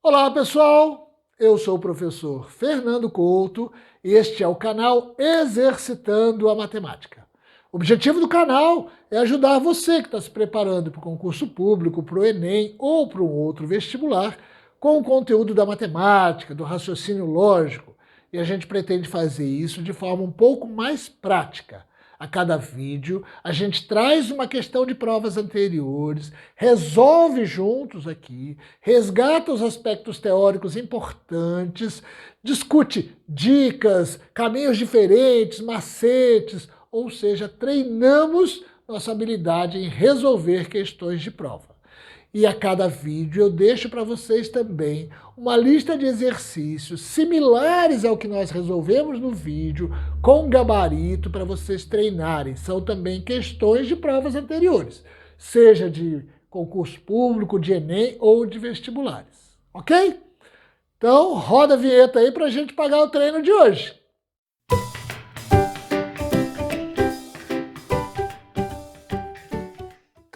Olá, pessoal! Eu sou o professor Fernando Couto e este é o canal Exercitando a Matemática. O objetivo do canal é ajudar você que está se preparando para o concurso público, para o Enem ou para um outro vestibular com o conteúdo da matemática, do raciocínio lógico. E a gente pretende fazer isso de forma um pouco mais prática. A cada vídeo, a gente traz uma questão de provas anteriores, resolve juntos aqui, resgata os aspectos teóricos importantes, discute dicas, caminhos diferentes, macetes, ou seja, treinamos nossa habilidade em resolver questões de prova. E a cada vídeo eu deixo para vocês também uma lista de exercícios similares ao que nós resolvemos no vídeo, com gabarito para vocês treinarem. São também questões de provas anteriores, seja de concurso público, de Enem ou de vestibulares. Ok? Então roda a vinheta aí para a gente pagar o treino de hoje.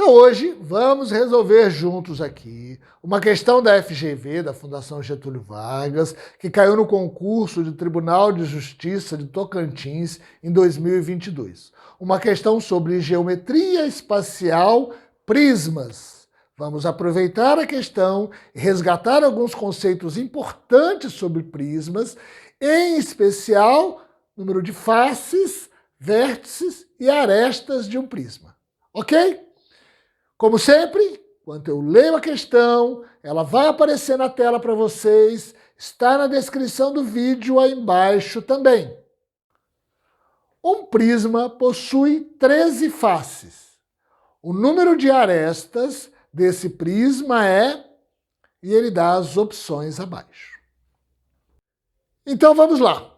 Então hoje vamos resolver juntos aqui uma questão da FGV, da Fundação Getúlio Vargas, que caiu no concurso do Tribunal de Justiça de Tocantins em 2022. Uma questão sobre geometria espacial, prismas. Vamos aproveitar a questão e resgatar alguns conceitos importantes sobre prismas, em especial número de faces, vértices e arestas de um prisma. Ok? Como sempre, quando eu leio a questão, ela vai aparecer na tela para vocês, está na descrição do vídeo aí embaixo também. Um prisma possui 13 faces. O número de arestas desse prisma é... e ele dá as opções abaixo. Então vamos lá.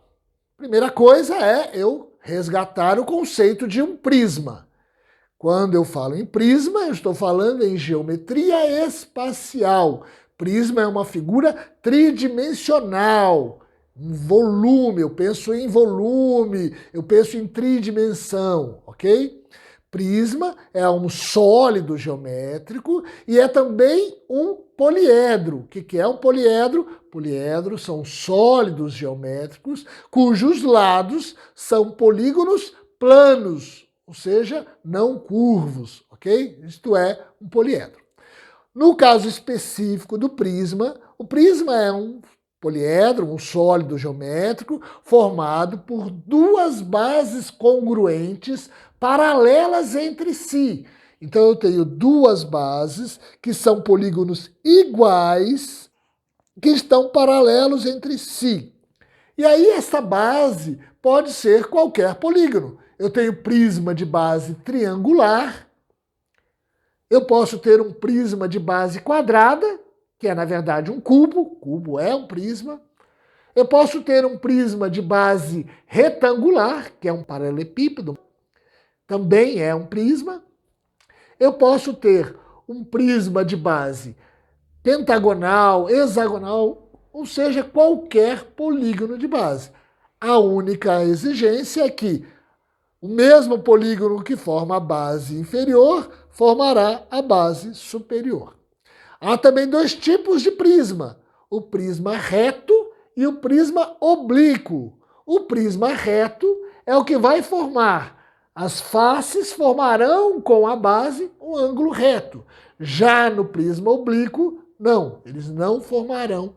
Primeira coisa é eu resgatar o conceito de um prisma. Quando eu falo em prisma, eu estou falando em geometria espacial. Prisma é uma figura tridimensional, um volume, eu penso em volume, eu penso em tridimensão, ok? Prisma é um sólido geométrico e é também um poliedro. O que é um poliedro? Poliedros são sólidos geométricos cujos lados são polígonos planos, ou seja, não curvos, ok? Isto é um poliedro. No caso específico do prisma, o prisma é um poliedro, um sólido geométrico, formado por duas bases congruentes paralelas entre si. Então eu tenho duas bases que são polígonos iguais, que estão paralelos entre si. E aí essa base pode ser qualquer polígono. Eu tenho prisma de base triangular, eu posso ter um prisma de base quadrada, que é na verdade um cubo é um prisma. Eu posso ter um prisma de base retangular, que é um paralelepípedo, também é um prisma. Eu posso ter um prisma de base pentagonal, hexagonal, ou seja, qualquer polígono de base. A única exigência é que o mesmo polígono que forma a base inferior formará a base superior. Há também dois tipos de prisma, o prisma reto e o prisma oblíquo. O prisma reto é o que vai formar. As faces formarão com a base um ângulo reto. Já no prisma oblíquo, não, eles não formarão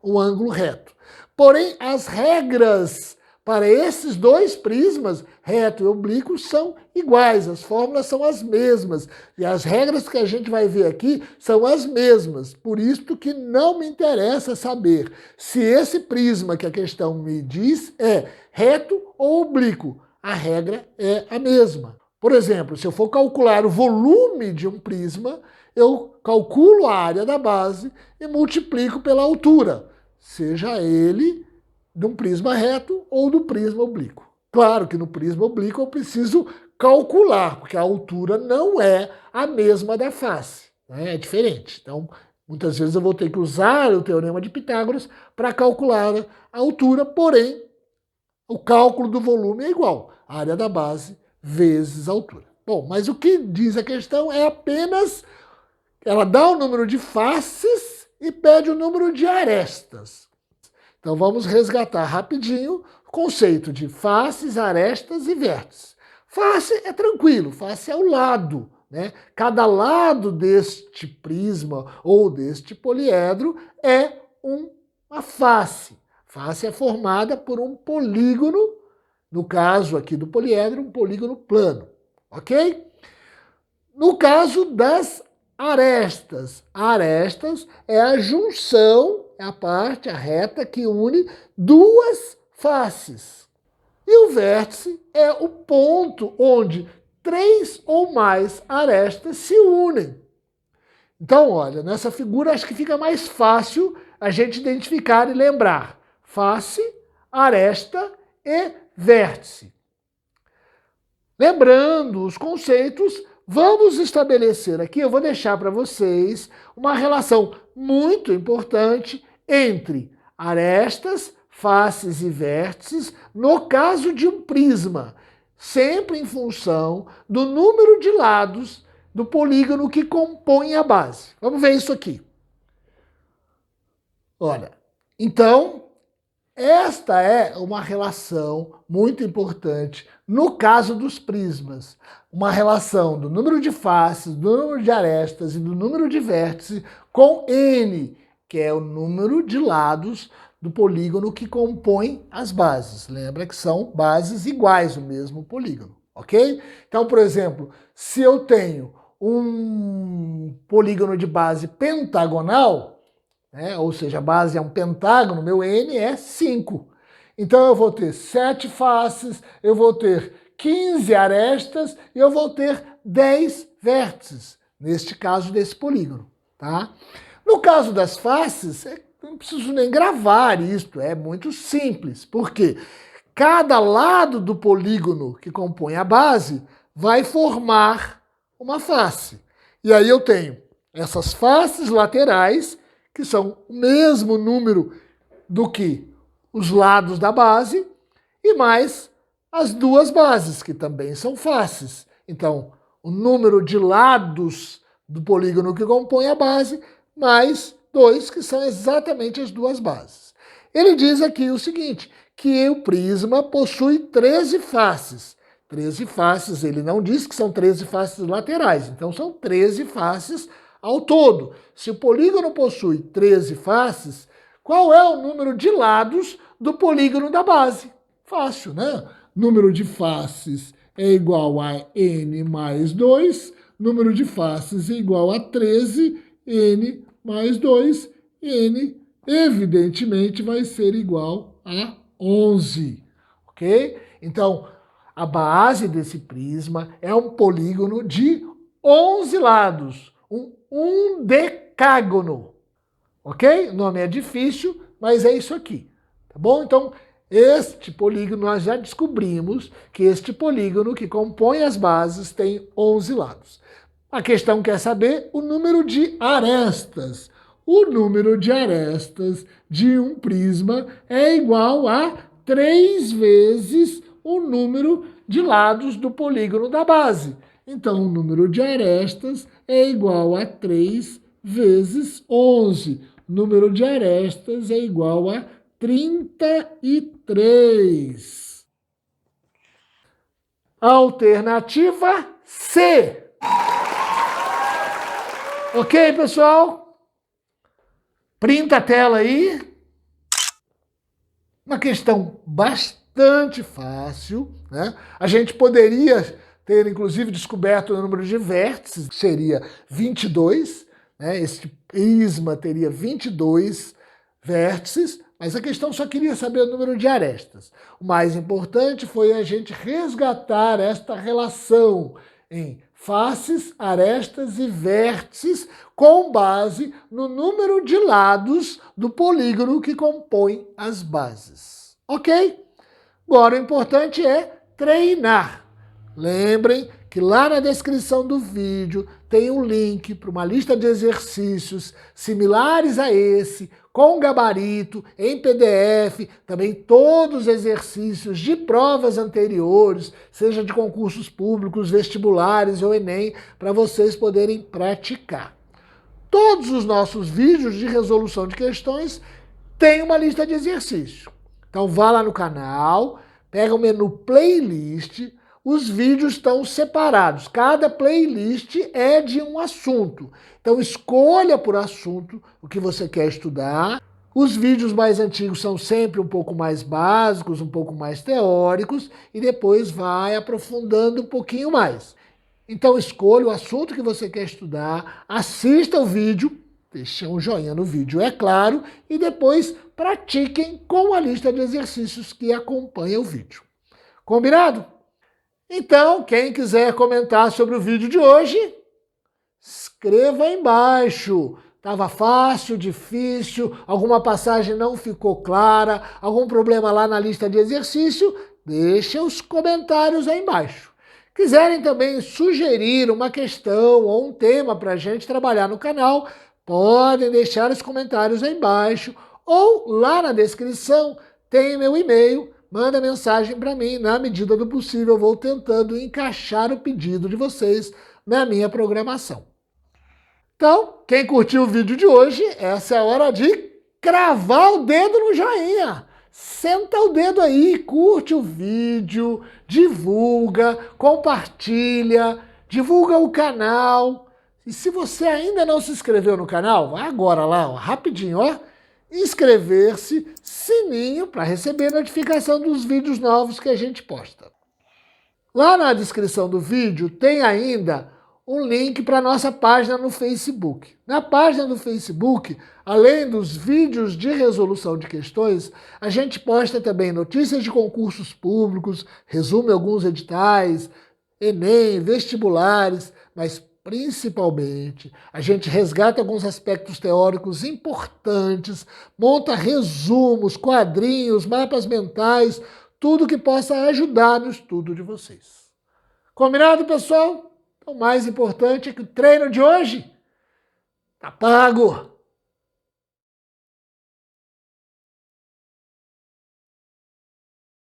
um ângulo reto. Porém, as regras para esses dois prismas, reto e oblíquo, são iguais, as fórmulas são as mesmas. E as regras que a gente vai ver aqui são as mesmas. Por isso que não me interessa saber se esse prisma que a questão me diz é reto ou oblíquo. A regra é a mesma. Por exemplo, se eu for calcular o volume de um prisma, eu calculo a área da base e multiplico pela altura, seja ele de um prisma reto ou do prisma oblíquo. Claro que no prisma oblíquo eu preciso calcular, porque a altura não é a mesma da face, né? É diferente. Então, muitas vezes eu vou ter que usar o teorema de Pitágoras para calcular a altura, porém, o cálculo do volume é igual, a área da base vezes a altura. Bom, mas o que diz a questão é apenas, ela dá o número de faces e pede o número de arestas. Então vamos resgatar rapidinho o conceito de faces, arestas e vértices. Face é tranquilo, face é o lado, né? Cada lado deste prisma ou deste poliedro é uma face. Face é formada por um polígono, no caso aqui do poliedro, um polígono plano, ok? No caso das arestas, arestas é a junção, é a parte, a reta que une duas faces. E o vértice é o ponto onde 3 ou mais arestas se unem. Então, olha, nessa figura acho que fica mais fácil a gente identificar e lembrar. Face, aresta e vértice. Lembrando os conceitos, vamos estabelecer aqui, eu vou deixar para vocês uma relação muito importante entre arestas, faces e vértices, no caso de um prisma, sempre em função do número de lados do polígono que compõe a base. Vamos ver isso aqui. Olha, então, esta é uma relação muito importante no caso dos prismas. Uma relação do número de faces, do número de arestas e do número de vértices com N, que é o número de lados do polígono que compõe as bases. Lembra que são bases iguais, o mesmo polígono, ok? Então, por exemplo, se eu tenho um polígono de base pentagonal, ou seja, a base é um pentágono, meu N é 5. Então eu vou ter 7 faces, eu vou ter 15 arestas e eu vou ter 10 vértices, neste caso desse polígono. Tá? No caso das faces, não preciso nem gravar isto, é muito simples. Por quê? Cada lado do polígono que compõe a base vai formar uma face. E aí eu tenho essas faces laterais, que são o mesmo número do que os lados da base, e mais as duas bases, que também são faces. Então, o número de lados do polígono que compõe a base, mais 2, que são exatamente as duas bases. Ele diz aqui o seguinte, que o prisma possui 13 faces. 13 faces, ele não diz que são 13 faces laterais, então são 13 faces ao todo. Se o polígono possui 13 faces, qual é o número de lados do polígono da base? Fácil, né? Número de faces é igual a n mais 2, número de faces é igual a 13, n mais 2, n evidentemente vai ser igual a 11, ok? Então, a base desse prisma é um polígono de 11 lados, um decágono, ok? O nome é difícil, mas é isso aqui, tá bom? Então, este polígono, nós já descobrimos que este polígono que compõe as bases tem 11 lados. A questão quer saber o número de arestas. O número de arestas de um prisma é igual a 3 vezes o número de lados do polígono da base. Então, o número de arestas é igual a 3 vezes 11. O número de arestas é igual a 33. Alternativa C. Ok, pessoal? Printa a tela aí. Uma questão bastante fácil, né? A gente poderia ter, inclusive, descoberto o número de vértices, que seria 22, né? Este prisma teria 22 vértices, mas a questão só queria saber o número de arestas. O mais importante foi a gente resgatar esta relação em faces, arestas e vértices com base no número de lados do polígono que compõe as bases. Ok? Agora, o importante é treinar. Lembrem que lá na descrição do vídeo tem um link para uma lista de exercícios similares a esse, com gabarito, em PDF, também todos os exercícios de provas anteriores, seja de concursos públicos, vestibulares ou Enem, para vocês poderem praticar. todos os nossos vídeos de resolução de questões têm uma lista de exercícios. Então vá lá no canal, pega o menu playlist, os vídeos estão separados. Cada playlist é de um assunto. Então escolha por assunto o que você quer estudar. Os vídeos mais antigos são sempre um pouco mais básicos, um pouco mais teóricos, e depois vai aprofundando um pouquinho mais. Então escolha o assunto que você quer estudar, assista o vídeo, deixe um joinha no vídeo, é claro, e depois pratiquem com a lista de exercícios que acompanha o vídeo. Combinado? Então, quem quiser comentar sobre o vídeo de hoje, escreva aí embaixo. Estava fácil, difícil, alguma passagem não ficou clara, algum problema lá na lista de exercício? Deixe os comentários aí embaixo. Quiserem também sugerir uma questão ou um tema para a gente trabalhar no canal, podem deixar os comentários aí embaixo ou lá na descrição tem meu e-mail, manda mensagem para mim, na medida do possível eu vou tentando encaixar o pedido de vocês na minha programação. Então, quem curtiu o vídeo de hoje, essa é a hora de cravar o dedo no joinha. Senta o dedo aí, curte o vídeo, divulga, compartilha, divulga o canal. E se você ainda não se inscreveu no canal, vai agora lá, ó, rapidinho, ó, inscrever-se, sininho para receber notificação dos vídeos novos que a gente posta. Lá na descrição do vídeo tem ainda um link para a nossa página no Facebook. Na página do Facebook, além dos vídeos de resolução de questões, a gente posta também notícias de concursos públicos, resume alguns editais, Enem, vestibulares, mas principalmente a gente resgata alguns aspectos teóricos importantes, monta resumos, quadrinhos, mapas mentais, tudo que possa ajudar no estudo de vocês. Combinado, pessoal? O mais importante é que o treino de hoje tá pago.